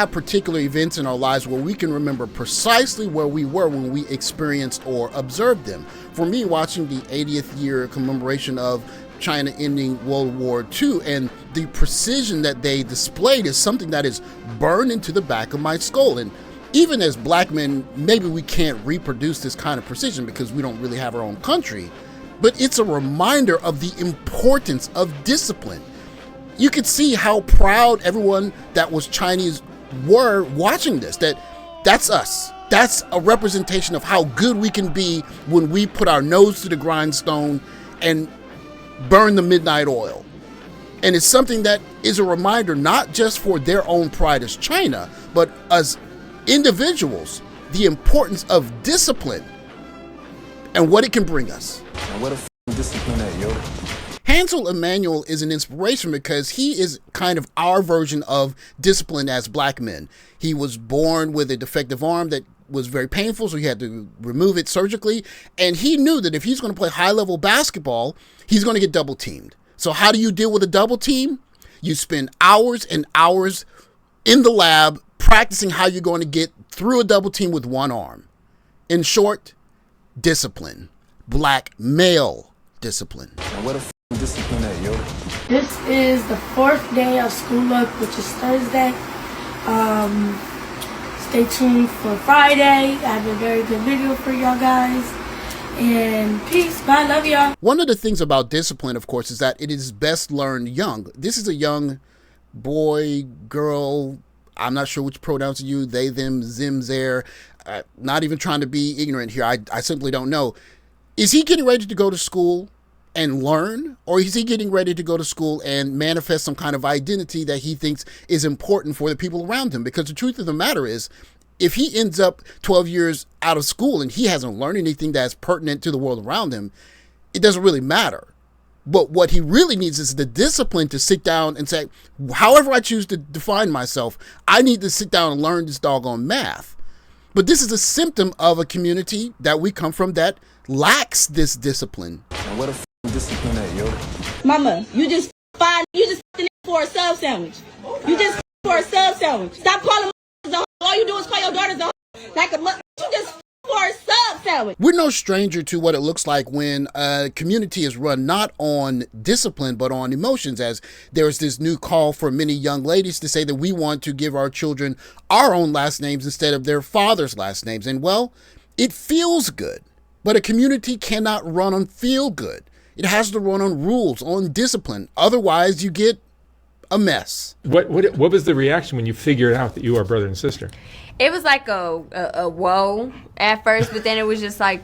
have particular events in our lives where we can remember precisely where we were when we experienced or observed them. For me, watching the 80th year commemoration of China ending World War II and the precision that they displayed is something that is burned into the back of my skull. And even as black men, maybe we can't reproduce this kind of precision because we don't really have our own country, but it's a reminder of the importance of discipline. You could see how proud everyone that was Chinese were watching this, that's us. That's a representation of how good we can be when we put our nose to the grindstone and burn the midnight oil. And it's something that is a reminder not just for their own pride as China, but as individuals, the importance of discipline and what it can bring us. And what a discipline at, yo. Hansel Emmanuel is an inspiration because he is kind of our version of discipline as black men. He was born with a defective arm that was very painful, so he had to remove it surgically. And he knew that if he's going to play high-level basketball, he's going to get double-teamed. So how do you deal with a double team? You spend hours and hours in the lab practicing how you're going to get through a double team with one arm. In short, discipline. Black male discipline. And what a discipline at, yo. This is the 4th day of school up, which is Thursday. Stay tuned for Friday. I have a very good video for y'all guys. And peace. Bye. Love y'all. One of the things about discipline, of course, is that it is best learned young. This is a young boy, girl. I'm not sure which pronouns to use. They, them, zim, there. Not even trying to be ignorant here. I simply don't know. Is he getting ready to go to school and learn? Or is he getting ready to go to school and manifest some kind of identity that he thinks is important for the people around him? Because the truth of the matter is, if he ends up 12 years out of school and he hasn't learned anything that's pertinent to the world around him, it doesn't really matter. But what he really needs is the discipline to sit down and say, however I choose to define myself, I need to sit down and learn this doggone math. But this is a symptom of a community that we come from that lacks this discipline. And what a discipline at, yo. Mama, you just for a sub sandwich. You just for a sub sandwich. Stop calling my all you do is call your daughters like a mother. You just for a sub sandwich. We're no stranger to what it looks like when a community is run not on discipline but on emotions, as there's this new call for many young ladies to say that we want to give our children our own last names instead of their father's last names. And well, it feels good, but a community cannot run on feel good. It has to run on rules, on discipline. Otherwise, you get a mess. What was the reaction when you figured out that you are brother and sister? It was like a whoa at first, but then it was just like,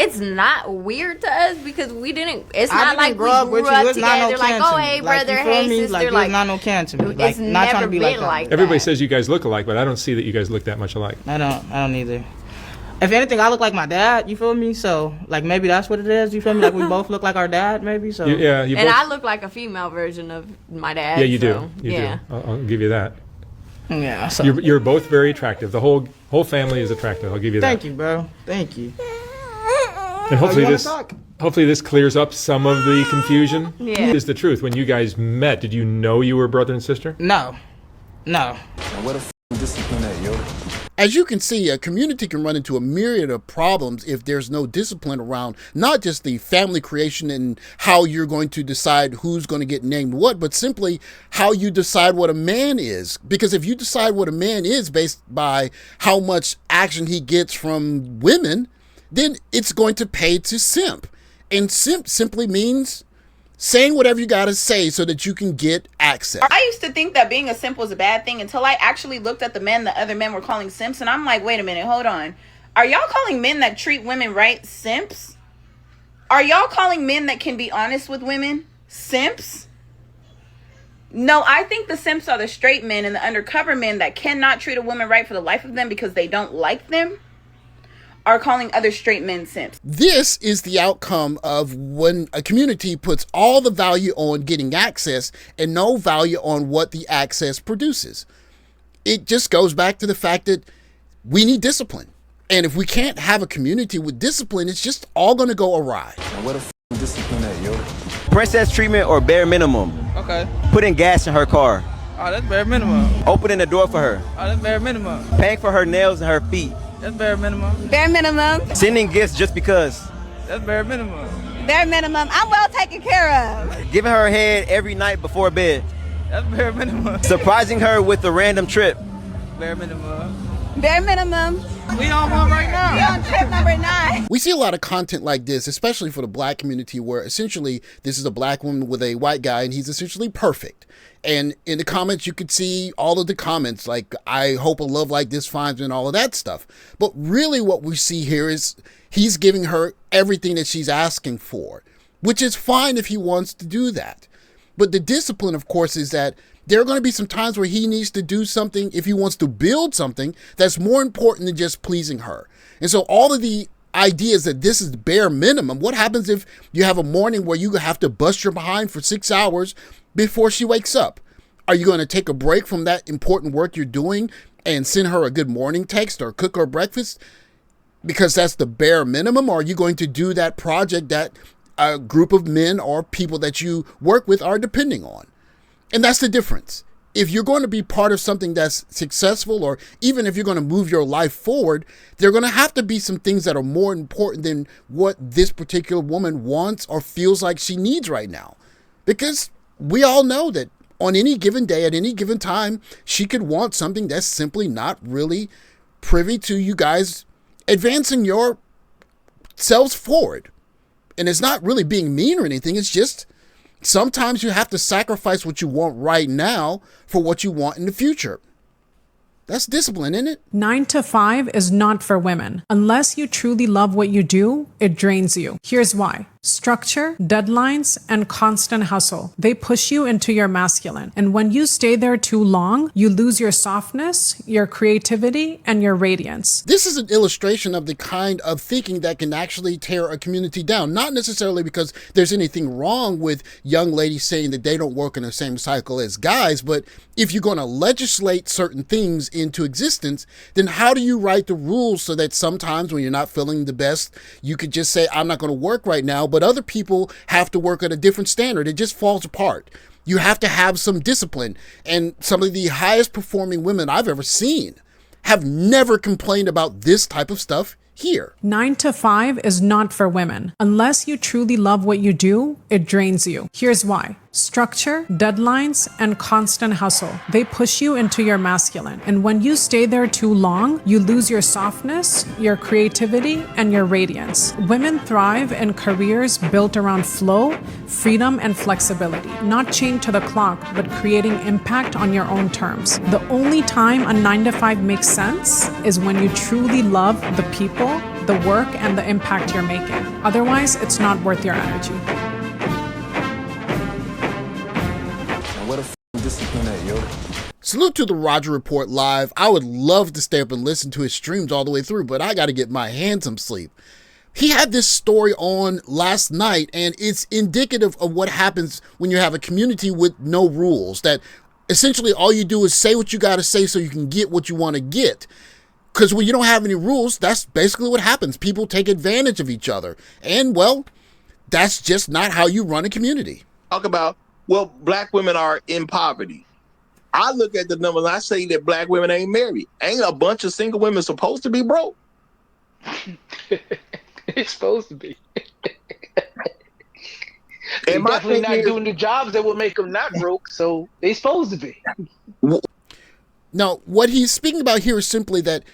it's not weird to us because we didn't. It's not like we grew up together. Like, oh, hey, brother, hey, sister. Like, it's not no can to me. It's not trying to be like that. Everybody says you guys look alike, but I don't see that you guys look that much alike. I don't either. If anything, I look like my dad, you feel me? So, like, maybe that's what it is, you feel me? Like, we both look like our dad, maybe, so. Yeah, you both. And I look like a female version of my dad. Yeah, you so, do. You do. I'll give you that. Yeah. So. You're both very attractive. The whole family is attractive. I'll give you that. Thank you, bro. Thank you. And hopefully this clears up some of the confusion. Yeah. Is the truth. When you guys met, did you know you were brother and sister? No. And what a discipline at, yo. As you can see, a community can run into a myriad of problems if there's no discipline around not just the family creation and how you're going to decide who's going to get named what, but simply how you decide what a man is. Because if you decide what a man is based by how much action he gets from women, then it's going to pay to simp. And simp simply means saying whatever you got to say so that you can get access. I used to think that being a simp was a bad thing until I actually looked at the men that other men were calling simps. And I'm like, wait a minute, hold on. Are y'all calling men that treat women right simps? Are y'all calling men that can be honest with women simps? No, I think the simps are the straight men and the undercover men that cannot treat a woman right for the life of them because they don't like them are calling other straight men simps. This is the outcome of when a community puts all the value on getting access and no value on what the access produces. It just goes back to the fact that we need discipline. And if we can't have a community with discipline, it's just all going to go awry. And what a discipline at, yo. Princess treatment or bare minimum. Okay. Putting gas in her car. Oh, that's bare minimum. Opening the door for her. Oh, that's bare minimum. Paying for her nails and her feet. That's bare minimum. Bare minimum. Sending gifts just because. That's bare minimum. Bare minimum. I'm well taken care of. Giving her a head every night before bed. That's bare minimum. Surprising her with a random trip. Bare minimum. Bare minimum. We on one right now. We on trip number 9. We see a lot of content like this, especially for the black community, where essentially this is a black woman with a white guy and he's essentially perfect. And in the comments, you could see all of the comments like, I hope a love like this finds me and all of that stuff. But really what we see here is he's giving her everything that she's asking for, which is fine if he wants to do that. But the discipline, of course, is that there are going to be some times where he needs to do something if he wants to build something that's more important than just pleasing her. And so all of the ideas that this is the bare minimum, what happens if you have a morning where you have to bust your behind for 6 hours before she wakes up? Are you going to take a break from that important work you're doing and send her a good morning text or cook her breakfast because that's the bare minimum? Or are you going to do that project that a group of men or people that you work with are depending on? And that's the difference. If you're going to be part of something that's successful, or even if you're going to move your life forward, there are going to have to be some things that are more important than what this particular woman wants or feels like she needs right now. Because we all know that on any given day, at any given time, she could want something that's simply not really privy to you guys advancing your selves forward. And it's not really being mean or anything. It's just sometimes you have to sacrifice what you want right now for what you want in the future. That's discipline, isn't it? 9 to 5 is not for women. Unless you truly love what you do, it drains you. Here's why. Structure, deadlines, and constant hustle. They push you into your masculine. And when you stay there too long, you lose your softness, your creativity, and your radiance. This is an illustration of the kind of thinking that can actually tear a community down. Not necessarily because there's anything wrong with young ladies saying that they don't work in the same cycle as guys, but if you're going to legislate certain things into existence, then how do you write the rules so that sometimes when you're not feeling the best, you could just say, I'm not going to work right now, but other people have to work at a different standard. It just falls apart. You have to have some discipline. And some of the highest performing women I've ever seen have never complained about this type of stuff here. 9 to 5 is not for women. Unless you truly love what you do, it drains you. Here's why. Structure, deadlines, and constant hustle. They push you into your masculine. And when you stay there too long, you lose your softness, your creativity, and your radiance. Women thrive in careers built around flow, freedom, and flexibility. Not chained to the clock, but creating impact on your own terms. The only time a 9 to 5 makes sense is when you truly love the people, the work, and the impact you're making. Otherwise, it's not worth your energy. What a discipline at, yo. Salute to the Roger Report Live. I would love to stay up and listen to his streams all the way through, but I got to get my hands some sleep. He had this story on last night, and it's indicative of what happens when you have a community with no rules, that essentially all you do is say what you got to say so you can get what you want to get. Because when you don't have any rules, that's basically what happens. People take advantage of each other. And, well, that's just not how you run a community. Talk about, well, black women are in poverty. I look at the numbers and I say that black women ain't married. Ain't a bunch of single women supposed to be broke? It's supposed to be. They're And my definitely thing not is- doing the jobs that will make them not broke, so they supposed to be. Now, what he's speaking about here is simply that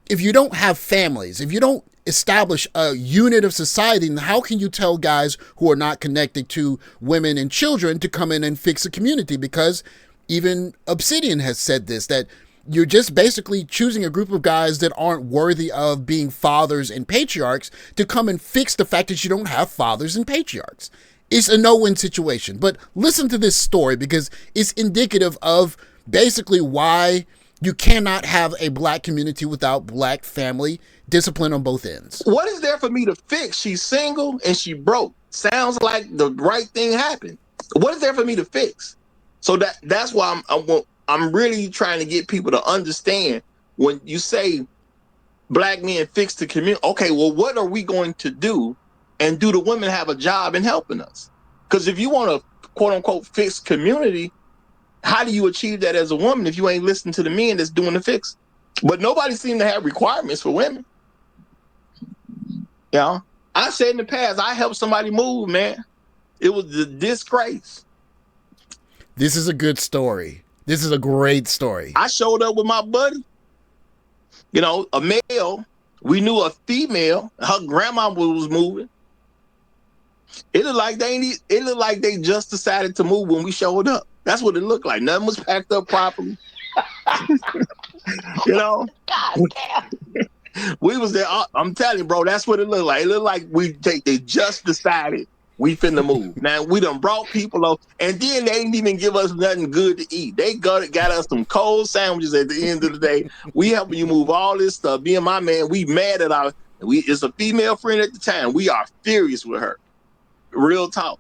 if you don't have families, if you don't establish a unit of society, then how can you tell guys who are not connected to women and children to come in and fix a community? Because even Obsidian has said this, that you're just basically choosing a group of guys that aren't worthy of being fathers and patriarchs to come and fix the fact that you don't have fathers and patriarchs. It's a no-win situation. But listen to this story because it's indicative of basically why you cannot have a black community without black family discipline on both ends. What is there for me to fix? She's single and she broke. Sounds like the right thing happened. What is there for me to fix? So that's why I'm really trying to get people to understand when you say black men fix the community. Okay, well, what are we going to do? And do the women have a job in helping us? Because if you want to, quote unquote, fix community, How do you achieve that as a woman if you ain't listening to the men that's doing the fix? But nobody seems to have requirements for women. You know, I said in the past, I helped somebody move, man. It was a disgrace. This is a good story. This is a great story. I showed up with my buddy. You know, a male. We knew a female. Her grandma was moving. It looked like they just decided to move when we showed up. That's what it looked like. Nothing was packed up properly. You know? God damn. We was there. I'm telling you, bro, that's what it looked like. It looked like they just decided we finna move. Now, we done brought people up, and then they didn't even give us nothing good to eat. They got us some cold sandwiches at the end of the day. We helping you move all this stuff. Me and my man, we mad at it's a female friend at the time. We are furious with her. Real talk.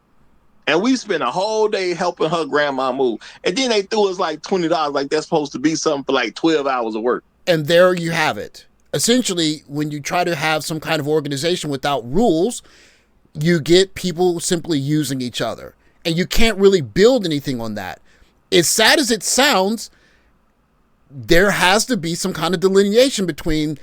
And we spent a whole day helping her grandma move. And then they threw us like $20 like that's supposed to be something for like 12 hours of work. And there you have it. Essentially, when you try to have some kind of organization without rules, you get people simply using each other. And you can't really build anything on that. As sad as it sounds, there has to be some kind of delineation between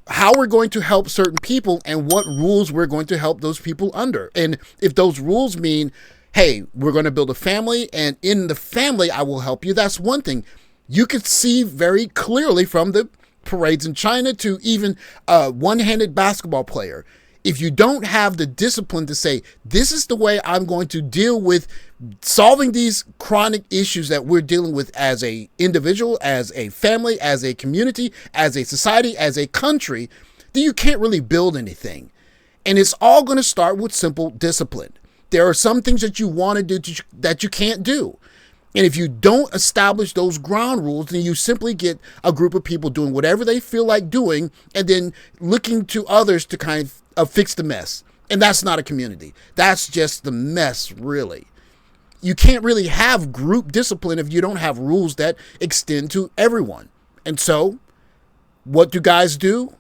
how we're going to help certain people and what rules we're going to help those people under. And if those rules mean, hey, we're going to build a family, and in the family, I will help you, that's one thing. You could see very clearly from the parades in China to even a one-handed basketball player. If you don't have the discipline to say, this is the way I'm going to deal with solving these chronic issues that we're dealing with as a individual, as a family, as a community, as a society, as a country, then you can't really build anything. And it's all going to start with simple discipline. There are some things that you want to do that you can't do. And if you don't establish those ground rules, then you simply get a group of people doing whatever they feel like doing and then looking to others to kind of fix the mess. And that's not a community. That's just the mess, really. You can't really have group discipline if you don't have rules that extend to everyone. And so, what do guys do?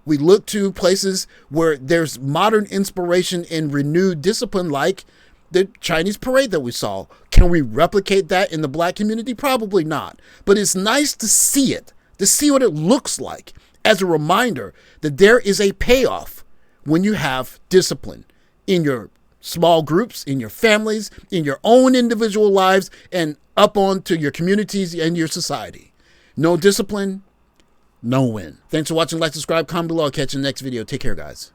We look to places where there's modern inspiration and renewed discipline, like the Chinese parade that we saw. Can we replicate that in the black community? Probably not. But it's nice to see it, to see what it looks like as a reminder that there is a payoff when you have discipline in your small groups, in your families, in your own individual lives, and up onto your communities and your society. No discipline, no win. Thanks for watching. Like, subscribe, comment below. I'll catch you in the next video. Take care, guys.